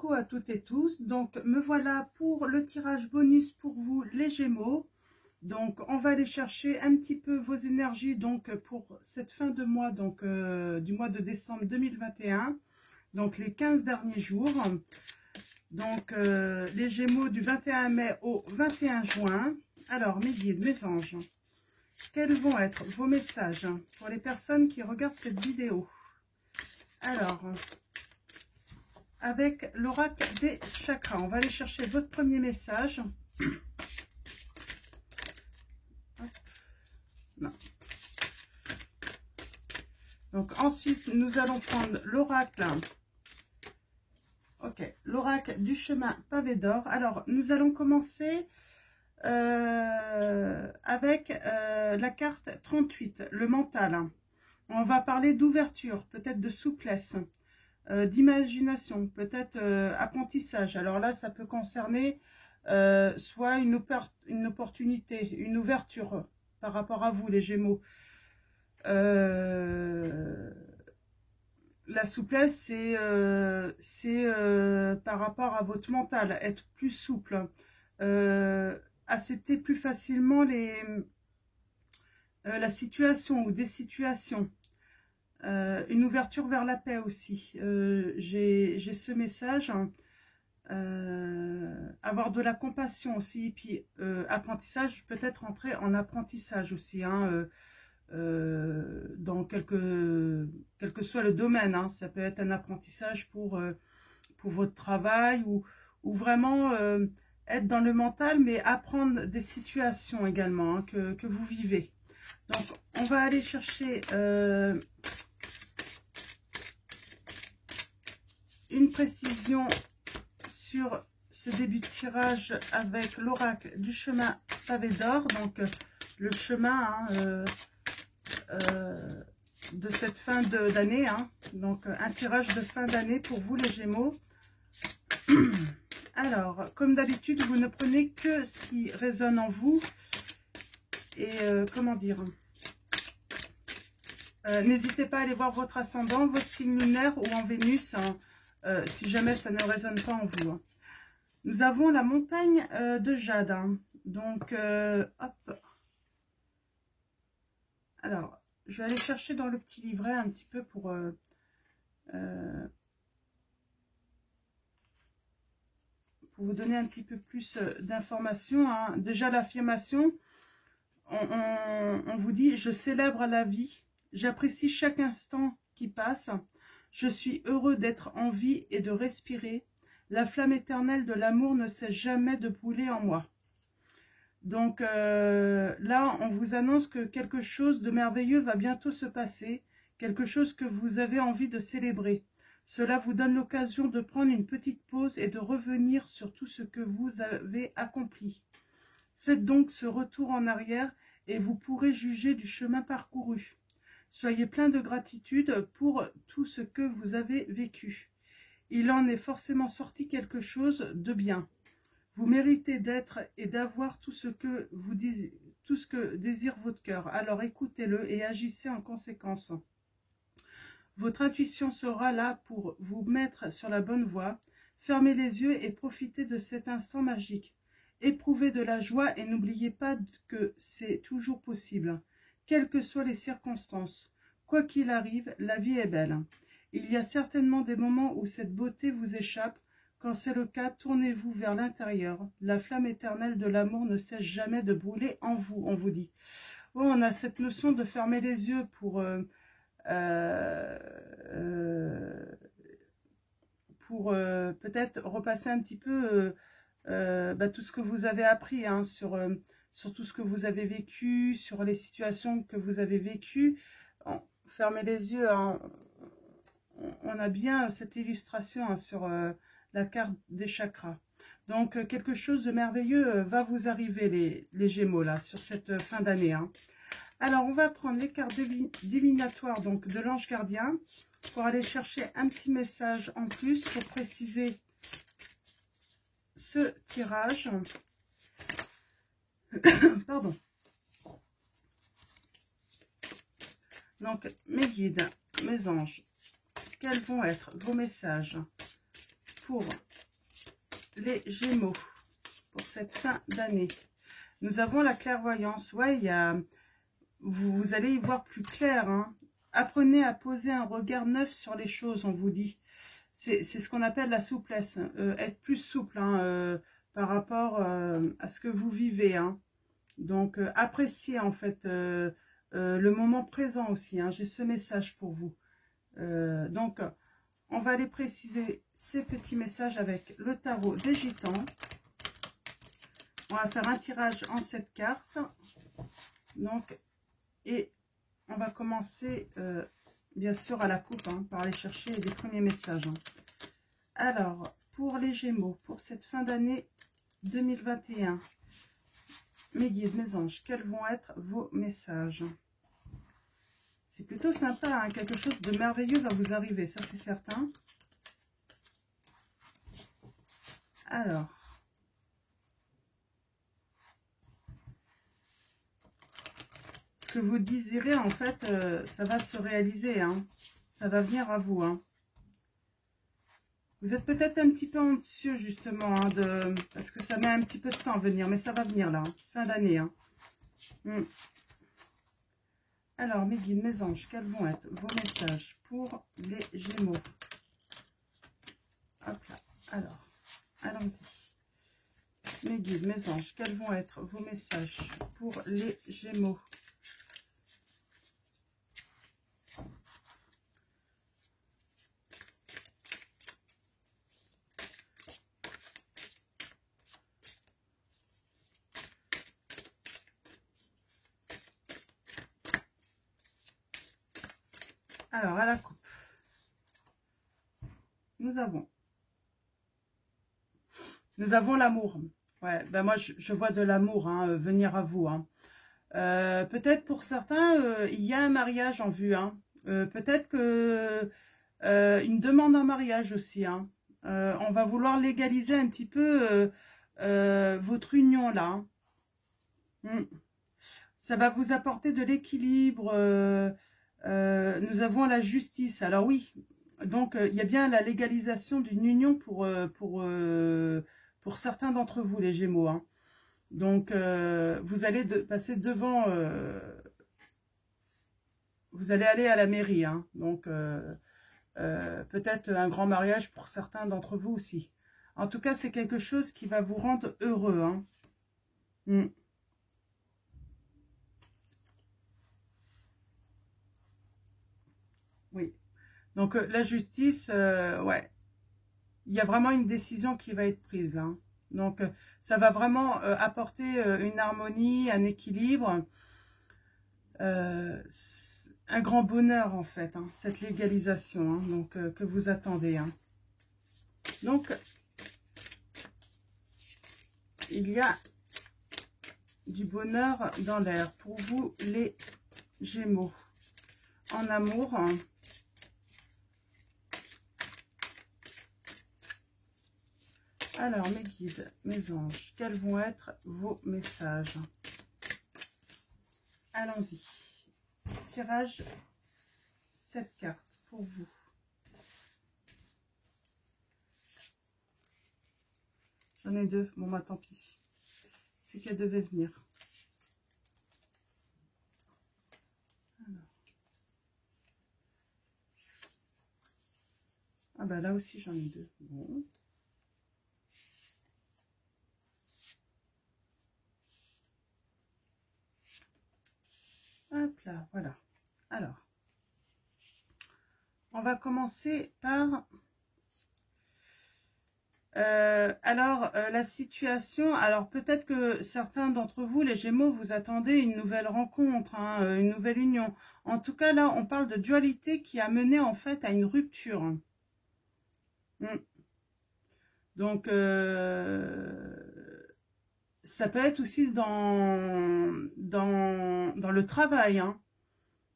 Coucou à toutes et tous, donc me voilà pour le tirage bonus pour vous les Gémeaux. Donc on va aller chercher un petit peu vos énergies donc pour cette fin de mois, donc du mois de décembre 2021, donc les 15 derniers jours. Donc les Gémeaux du 21 mai au 21 juin. Alors mes guides, mes anges, quels vont être vos messages pour les personnes qui regardent cette vidéo? Alors, avec l'oracle des chakras, on va aller chercher votre premier message. Non. Donc ensuite, nous allons prendre l'oracle. Ok, l'oracle du chemin pavé d'or. Alors, nous allons commencer avec la carte 38, le mental. On va parler d'ouverture, peut-être de souplesse, d'imagination, peut-être apprentissage. Alors là, ça peut concerner soit une opportunité, une ouverture par rapport à vous, les Gémeaux. La souplesse, c'est par rapport à votre mental, être plus souple, accepter plus facilement la situation ou des situations. Une ouverture vers la paix aussi. J'ai ce message. Avoir de la compassion aussi. Et puis, apprentissage, peut-être entrer en apprentissage aussi. Dans quel que soit le domaine. Ça peut être un apprentissage pour votre travail ou vraiment être dans le mental, mais apprendre des situations également que vous vivez. Donc, on va aller chercher une précision sur ce début de tirage avec l'oracle du chemin pavé d'or. Donc, le chemin de cette fin d'année. Donc, un tirage de fin d'année pour vous, les Gémeaux. Alors, comme d'habitude, vous ne prenez que ce qui résonne en vous. Et comment dire, n'hésitez pas à aller voir votre ascendant, votre signe lunaire ou en Vénus, si jamais ça ne résonne pas en vous. Nous avons la montagne de jade. Donc, hop. Alors, je vais aller chercher dans le petit livret un petit peu pour vous donner un petit peu plus d'informations. Déjà, l'affirmation, on vous dit « Je célèbre la vie, j'apprécie chaque instant qui passe, je suis heureux d'être en vie et de respirer. La flamme éternelle de l'amour ne cesse jamais de brûler en moi. » Donc là, on vous annonce que quelque chose de merveilleux va bientôt se passer, quelque chose que vous avez envie de célébrer. Cela vous donne l'occasion de prendre une petite pause et de revenir sur tout ce que vous avez accompli. Faites donc ce retour en arrière et vous pourrez juger du chemin parcouru. Soyez plein de gratitude pour tout ce que vous avez vécu. Il en est forcément sorti quelque chose de bien. Vous méritez d'être et d'avoir tout ce que désire votre cœur. Alors écoutez-le et agissez en conséquence. Votre intuition sera là pour vous mettre sur la bonne voie. Fermez les yeux et profitez de cet instant magique. Éprouvez de la joie et n'oubliez pas que c'est toujours possible, quelles que soient les circonstances. Quoi qu'il arrive, la vie est belle. Il y a certainement des moments où cette beauté vous échappe. Quand c'est le cas, tournez-vous vers l'intérieur. La flamme éternelle de l'amour ne cesse jamais de brûler en vous, on vous dit. Oh, on a cette notion de fermer les yeux pour peut-être repasser un petit peu tout ce que vous avez appris sur tout ce que vous avez vécu, sur les situations que vous avez vécues. Fermez les yeux, on a bien cette illustration sur la carte des chakras. Donc, quelque chose de merveilleux va vous arriver, les Gémeaux, là, sur cette fin d'année. Alors, on va prendre les cartes divinatoires donc, de l'ange gardien pour aller chercher un petit message en plus pour préciser ce tirage. Pardon. Donc, mes guides, mes anges, quels vont être vos messages pour les Gémeaux, pour cette fin d'année. Nous avons la clairvoyance. Ouais, vous allez y voir plus clair. Hein. Apprenez à poser un regard neuf sur les choses, on vous dit. C'est ce qu'on appelle la souplesse. Être plus souple hein, par rapport à ce que vous vivez. Hein. Donc, appréciez en fait le moment présent aussi. Hein. J'ai ce message pour vous. Donc, on va aller préciser ces petits messages avec le tarot des Gitans. On va faire un tirage en 7 cartes. Donc, et on va commencer, bien sûr, à la coupe, hein, par aller chercher les premiers messages. Hein. Alors, pour les Gémeaux, pour cette fin d'année 2021, mes guides, mes anges, quels vont être vos messages? C'est plutôt sympa, hein, quelque chose de merveilleux va vous arriver, ça c'est certain. Alors, ce que vous désirez, en fait, ça va se réaliser, hein. Ça va venir à vous. Hein. Vous êtes peut-être un petit peu anxieux, justement, hein, parce que ça met un petit peu de temps à venir, mais ça va venir là, hein, fin d'année. Hein. Alors, mes guides, mes anges, quels vont être vos messages pour les Gémeaux? Hop là, alors, allons-y. Mes guides, mes anges, quels vont être vos messages pour les Gémeaux? Alors, à la coupe, nous avons l'amour. Ouais, ben moi, je vois de l'amour hein, venir à vous. Hein. Peut-être pour certains, il y a un mariage en vue. Hein. Peut-être que une demande en mariage aussi. Hein. On va vouloir légaliser un petit peu votre union là. Hein. Ça va vous apporter de l'équilibre. Nous avons la justice. Alors oui, donc il y a bien la légalisation d'une union pour certains d'entre vous, les Gémeaux. Hein. Donc vous allez passer devant, vous allez aller à la mairie. Hein. Donc peut-être un grand mariage pour certains d'entre vous aussi. En tout cas, c'est quelque chose qui va vous rendre heureux. Hein. Oui. Donc, la justice, ouais. Il y a vraiment une décision qui va être prise, là. Donc, ça va vraiment apporter une harmonie, un équilibre. Un grand bonheur, en fait, hein, cette légalisation, hein, donc, que vous attendez. Hein. Donc, il y a du bonheur dans l'air pour vous, les Gémeaux. En amour, hein. Alors, mes guides, mes anges, quels vont être vos messages? Allons-y. Tirage 7 cartes pour vous. J'en ai 2. Bon, bah tant pis. C'est qu'elle devait venir. Alors. Ah bah là aussi, j'en ai 2. Bon. Hop là, voilà. Alors, on va commencer par... la situation, alors peut-être que certains d'entre vous, les Gémeaux, vous attendez une nouvelle rencontre, hein, une nouvelle union. En tout cas, là, on parle de dualité qui a mené en fait à une rupture. Donc, ça peut être aussi dans le travail, hein.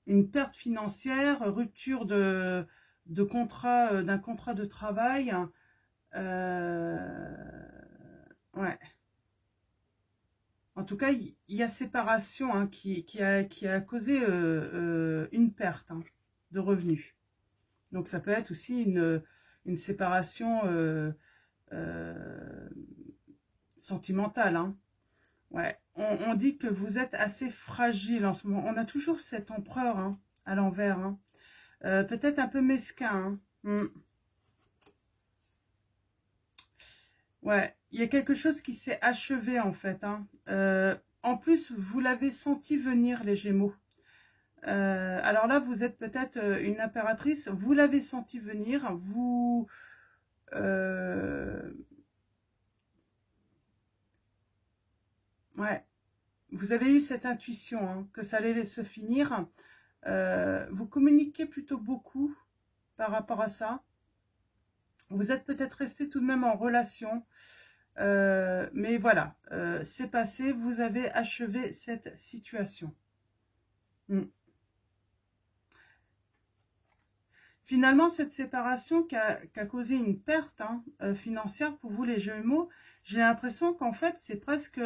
Une perte financière, rupture d'un contrat de travail. Ouais. En tout cas, il y a séparation hein, qui a causé une perte hein, de revenus. Donc, ça peut être aussi une séparation sentimentale, hein. Ouais, on dit que vous êtes assez fragile en ce moment. On a toujours cet empereur, hein, à l'envers, hein. Peut-être un peu mesquin, hein. Ouais, il y a quelque chose qui s'est achevé en fait, hein. En plus, vous l'avez senti venir, les Gémeaux. Alors là, vous êtes peut-être une impératrice, vous l'avez senti venir, vous... ouais, vous avez eu cette intuition, hein, que ça allait se finir. Vous communiquez plutôt beaucoup par rapport à ça. Vous êtes peut-être resté tout de même en relation. Mais voilà, c'est passé, vous avez achevé cette situation. Finalement, cette séparation qui a causé une perte, hein, financière pour vous les Gémeaux, j'ai l'impression qu'en fait, c'est presque...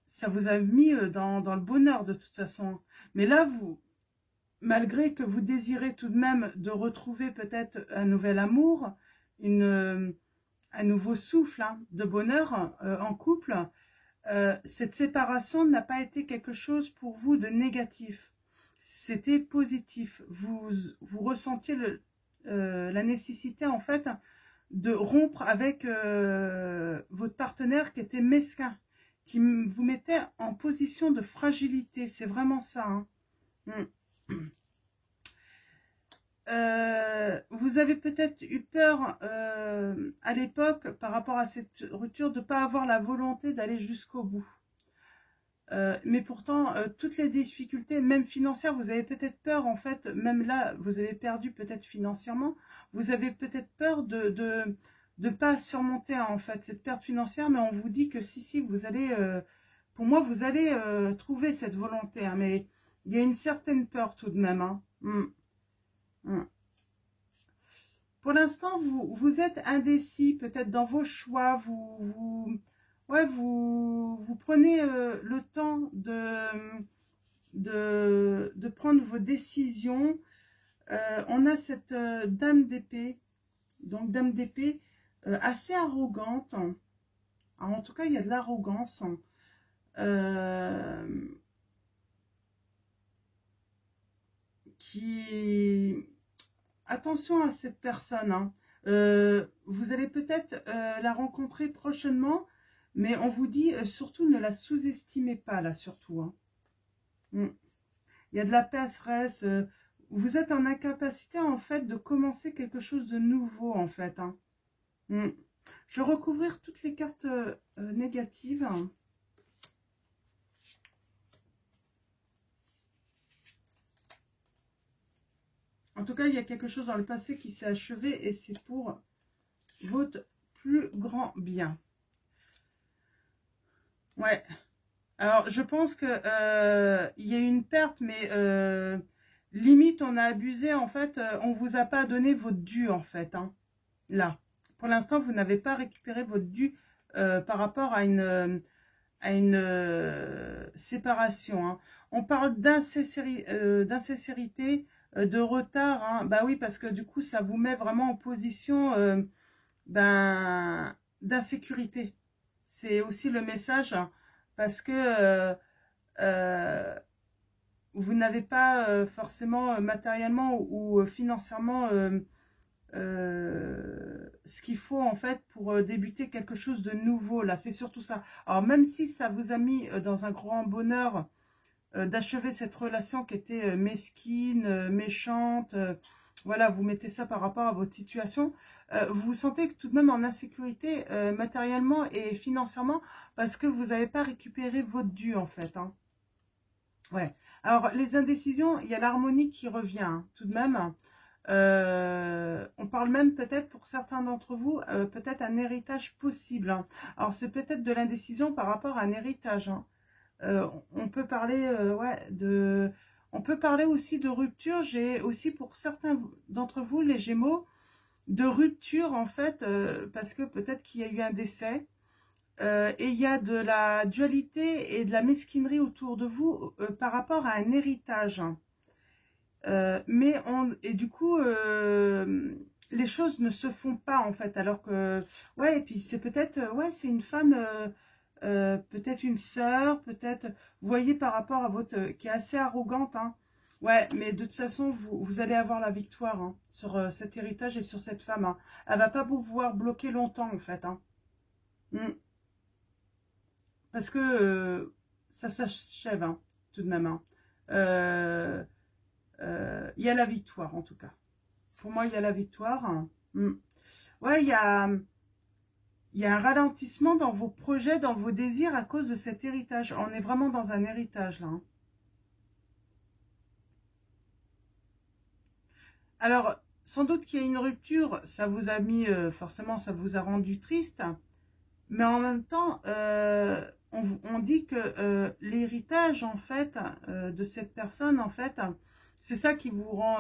ça vous a mis dans le bonheur de toute façon. Mais là, malgré que vous désirez tout de même de retrouver peut-être un nouvel amour, un nouveau souffle, hein, de bonheur en couple, cette séparation n'a pas été quelque chose pour vous de négatif. C'était positif. Vous ressentiez la nécessité en fait de rompre avec votre partenaire qui était mesquin, qui vous mettait en position de fragilité. C'est vraiment ça, hein. Vous avez peut-être eu peur à l'époque par rapport à cette rupture de ne pas avoir la volonté d'aller jusqu'au bout. Mais pourtant, toutes les difficultés, même financières, vous avez peut-être peur, en fait, même là, vous avez perdu peut-être financièrement, vous avez peut-être peur de pas surmonter, en fait, cette perte financière, mais on vous dit que si, vous allez, pour moi, vous allez trouver cette volonté, hein, mais il y a une certaine peur tout de même, hein. Pour l'instant, vous êtes indécis, peut-être dans vos choix, vous prenez le temps de prendre vos décisions. On a cette dame d'épée, donc dame d'épée assez arrogante. Alors, en tout cas, il y a de l'arrogance. Attention à cette personne, hein. Vous allez peut-être la rencontrer prochainement, mais on vous dit surtout ne la sous-estimez pas, là, surtout, hein. Il y a de la passeresse. Vous êtes en incapacité, en fait, de commencer quelque chose de nouveau, en fait, hein. Je vais recouvrir toutes les cartes négatives. En tout cas, il y a quelque chose dans le passé qui s'est achevé et c'est pour votre plus grand bien. Ouais. Alors, je pense que il y a eu une perte, mais limite, on a abusé. En fait, on vous a pas donné votre dû, en fait, hein. Là, pour l'instant, vous n'avez pas récupéré votre dû par rapport à une séparation, hein. On parle d'insincérité, de retard, hein. Bah oui, parce que du coup, ça vous met vraiment en position d'insécurité. C'est aussi le message, hein, parce que vous n'avez pas forcément matériellement ou financièrement ce qu'il faut en fait pour débuter quelque chose de nouveau. Là, c'est surtout ça. Alors même si ça vous a mis dans un grand bonheur d'achever cette relation qui était mesquine, méchante, voilà, vous mettez ça par rapport à votre situation, vous vous sentez tout de même en insécurité matériellement et financièrement parce que vous n'avez pas récupéré votre dû en fait, hein. Ouais. Alors les indécisions, il y a l'harmonie qui revient, hein, tout de même. On parle même peut-être pour certains d'entre vous, peut-être un héritage possible, hein. Alors c'est peut-être de l'indécision par rapport à un héritage, hein. On peut parler on peut parler aussi de rupture. J'ai aussi pour certains d'entre vous, les Gémeaux, de rupture en fait, parce que peut-être qu'il y a eu un décès. Et il y a de la dualité et de la mesquinerie autour de vous par rapport à un héritage. Et du coup, les choses ne se font pas en fait. Alors que, ouais, et puis c'est peut-être, ouais, c'est une femme, peut-être une sœur, peut-être, vous voyez par rapport à votre, qui est assez arrogante, hein. Ouais, mais de toute façon, vous allez avoir la victoire hein, sur cet héritage et sur cette femme. Hein. Elle va pas pouvoir bloquer longtemps en fait. Hein. Mm. Parce que ça s'achève hein, tout de même. Hein. Euh, il y a la victoire en tout cas. Pour moi, il y a la victoire. Hein. Mm. Ouais, il y a un ralentissement dans vos projets, dans vos désirs à cause de cet héritage. On est vraiment dans un héritage là. Hein. Alors, sans doute qu'il y a une rupture, ça vous a mis, forcément, ça vous a rendu triste. Mais en même temps, on dit que l'héritage, en fait, de cette personne, en fait, c'est ça qui vous rend,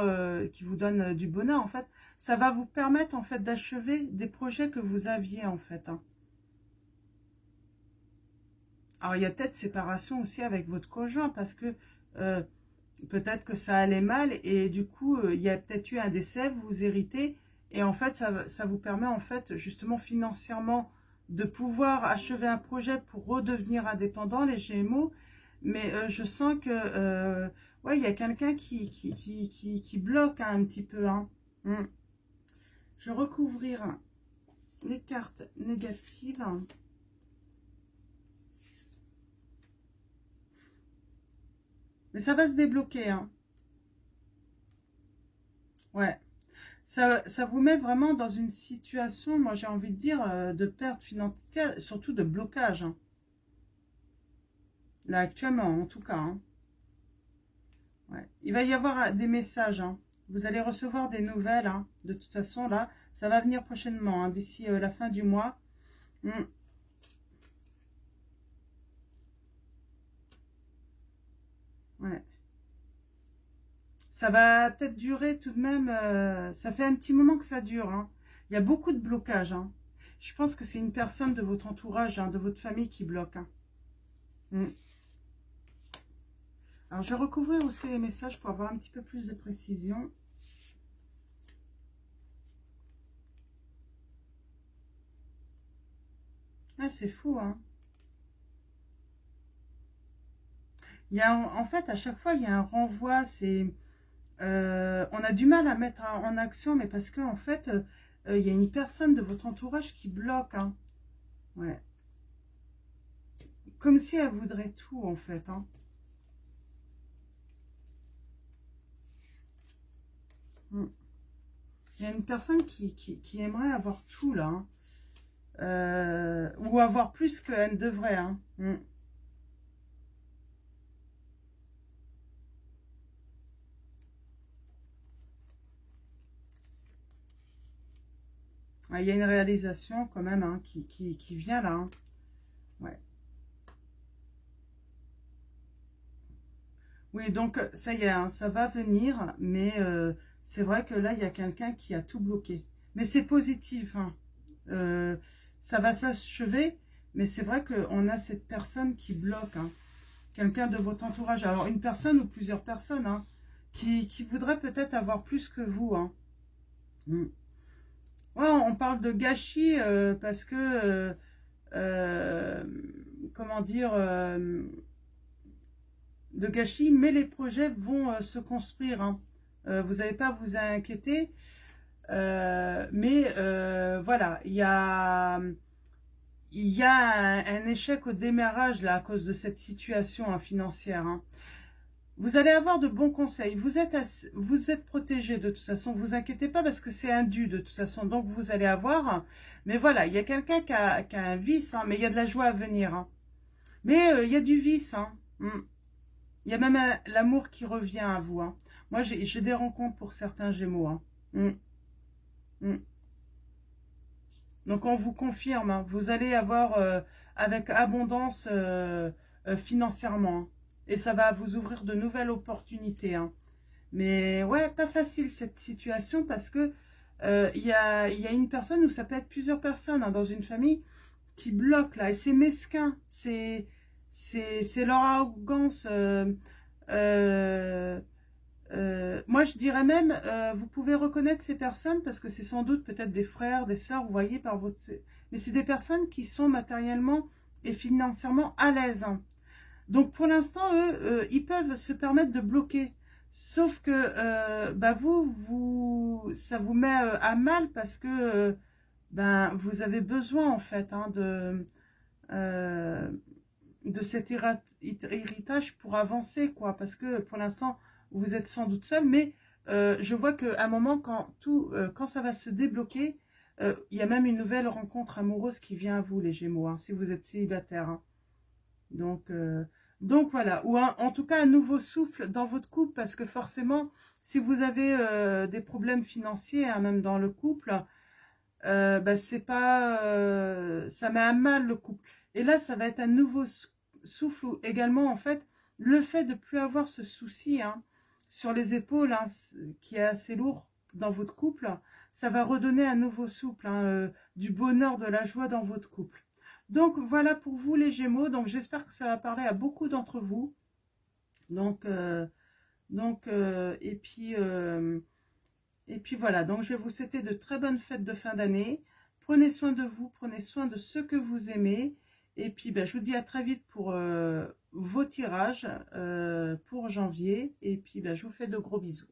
qui vous donne du bonheur, en fait. Ça va vous permettre, en fait, d'achever des projets que vous aviez, en fait. Hein. Alors, il y a peut-être séparation aussi avec votre conjoint, parce que euh, peut-être que ça allait mal, et du coup, il y a peut-être eu un décès, vous héritez, et en fait, ça vous permet, en fait, justement, financièrement, de pouvoir achever un projet pour redevenir indépendant, les Gémeaux. Mais je sens que, ouais, il y a quelqu'un qui bloque hein, un petit peu. Hein. Je vais recouvrir les cartes négatives. Mais ça va se débloquer. Hein. Ouais. Ça vous met vraiment dans une situation, moi j'ai envie de dire, de perte financière, surtout de blocage. Hein. Là, actuellement, en tout cas. Hein. Ouais. Il va y avoir des messages. Hein. Vous allez recevoir des nouvelles. Hein. De toute façon, là, ça va venir prochainement, hein, d'ici la fin du mois. Mm. Ouais. Ça va peut-être durer tout de même. Ça fait un petit moment que ça dure. Hein. Il y a beaucoup de blocages. Hein. Je pense que c'est une personne de votre entourage, hein, de votre famille qui bloque. Hein. Mm. Alors, je vais recouvrir aussi les messages pour avoir un petit peu plus de précision. Ah, c'est fou, hein. Il y a, en fait, à chaque fois, il y a un renvoi. On a du mal à mettre en action, mais parce qu'en fait, il y a une personne de votre entourage qui bloque. Hein. Ouais. Comme si elle voudrait tout, en fait. Hein. Mm. Il y a une personne qui aimerait avoir tout, là. Hein. Ou avoir plus qu'elle ne devrait. Hein. Mm. Il y a une réalisation quand même hein, qui vient là. Hein. Ouais. Oui, donc ça y est, hein, ça va venir, mais c'est vrai que là, il y a quelqu'un qui a tout bloqué. Mais c'est positif, hein. Euh, ça va s'achever, mais c'est vrai qu'on a cette personne qui bloque, hein. Quelqu'un de votre entourage. Alors, une personne ou plusieurs personnes, hein, qui voudrait peut-être avoir plus que vous. Hein. Mm. Ouais, on parle de gâchis parce que, euh, comment dire, de gâchis, mais les projets vont se construire. Hein. Vous n'avez pas à vous inquiéter. Mais voilà, il y a un échec au démarrage là à cause de cette situation hein, financière. Hein. Vous allez avoir de bons conseils. Vous êtes protégé de toute façon. Vous inquiétez pas parce que c'est un dû de toute façon. Donc vous allez avoir. Mais voilà, il y a quelqu'un qui a un vice, hein, mais il y a de la joie à venir. Hein. Mais il y a du vice. Hein. Il y a même l'amour qui revient à vous. Hein. Moi, j'ai des rencontres pour certains Gémeaux. Hein. Mm, mm. Donc, on vous confirme, hein, vous allez avoir avec abondance financièrement. Hein. Et ça va vous ouvrir de nouvelles opportunités. Hein. Mais ouais, pas facile cette situation parce que il y a une personne ou ça peut être plusieurs personnes hein, dans une famille qui bloquent là. Et c'est mesquin. C'est leur arrogance. Euh, Moi, je dirais même, vous pouvez reconnaître ces personnes parce que c'est sans doute peut-être des frères, des sœurs, vous voyez, par votre... Mais c'est des personnes qui sont matériellement et financièrement à l'aise, hein. Donc, pour l'instant, eux, ils peuvent se permettre de bloquer. Sauf que bah ça vous met à mal parce que ben, vous avez besoin, en fait, hein, euh, de cet héritage pour avancer, quoi. Parce que pour l'instant, vous êtes sans doute seul, mais je vois qu'à un moment, quand ça va se débloquer, il y a même une nouvelle rencontre amoureuse qui vient à vous, les Gémeaux, hein, si vous êtes célibataire, hein. Donc, voilà, ou en tout cas un nouveau souffle dans votre couple, parce que forcément, si vous avez des problèmes financiers, hein, même dans le couple, bah, c'est pas, ça met à mal le couple. Et là, ça va être un nouveau souffle, ou également, en fait, le fait de plus avoir ce souci, hein, sur les épaules, hein, qui est assez lourd dans votre couple, ça va redonner un nouveau souffle, hein, du bonheur, de la joie dans votre couple. Donc voilà pour vous les Gémeaux. Donc j'espère que ça va parler à beaucoup d'entre vous. Donc et puis voilà. Donc je vais vous souhaiter de très bonnes fêtes de fin d'année. Prenez soin de vous, prenez soin de ceux que vous aimez. Et puis ben, je vous dis à très vite pour vos tirages pour janvier. Et puis ben, je vous fais de gros bisous.